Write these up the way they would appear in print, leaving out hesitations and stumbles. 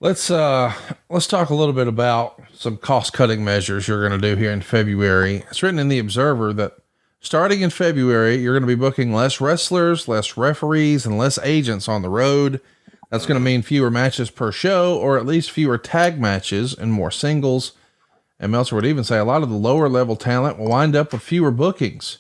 Let's talk a little bit about some cost cutting measures you're going to do here in February. It's written in the Observer that starting in February, you're going to be booking less wrestlers, less referees, and less agents on the road. That's going to Mhm. mean fewer matches per show, or at least fewer tag matches and more singles. And Meltzer would even say a lot of the lower level talent will wind up with fewer bookings,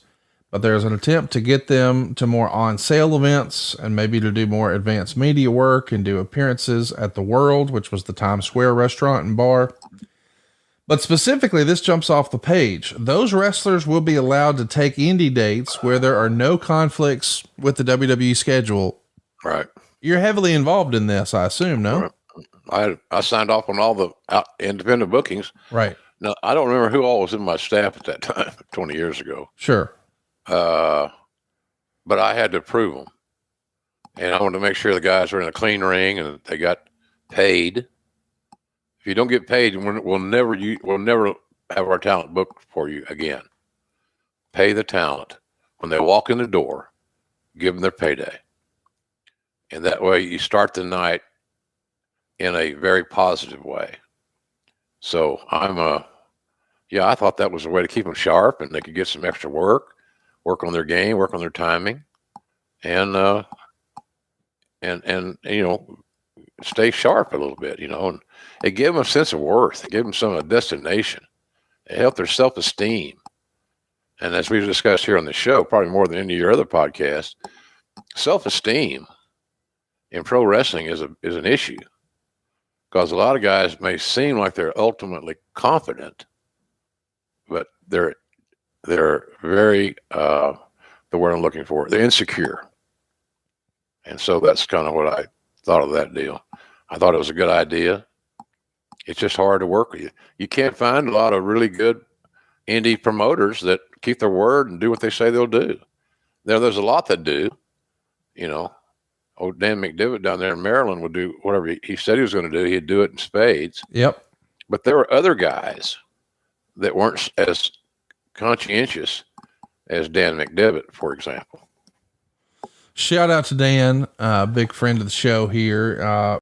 but there's an attempt to get them to more on sale events and maybe to do more advanced media work and do appearances at the World, which was the Times Square restaurant and bar. But specifically, this jumps off the page. Those wrestlers will be allowed to take indie dates where there are no conflicts with the WWE schedule. Right. You're heavily involved in this, I assume, no? Right. I signed off on all the independent bookings. Right. Now I don't remember who all was in my staff at that time, 20 years ago. Sure. Uh, but I had to approve them, and I wanted to make sure the guys were in a clean ring and they got paid. If you don't get paid, we'll never have our talent booked for you again. Pay the talent when they walk in the door. Give them their payday, and that way you start the night in a very positive way. So yeah, I thought that was a way to keep them sharp and they could get some extra work on their game, work on their timing, and stay sharp a little bit, and it gave them a sense of worth, it gave them some destination, it helped their self-esteem. And as we've discussed here on the show, probably more than any of your other podcasts, self-esteem in pro wrestling is an issue because a lot of guys may seem like they're ultimately confident, but they're very the word I'm looking for, they're insecure. And so that's kind of what I thought of that deal. I thought it was a good idea. It's just hard to work with you. You can't find a lot of really good indie promoters that keep their word and do what they say they'll do. There's a lot that do. Old Dan McDivitt down there in Maryland would do whatever he said he was going to do. He'd do it in spades. Yep. But there were other guys that weren't as conscientious as Dan McDivitt, for example. Shout out to Dan, big friend of the show here.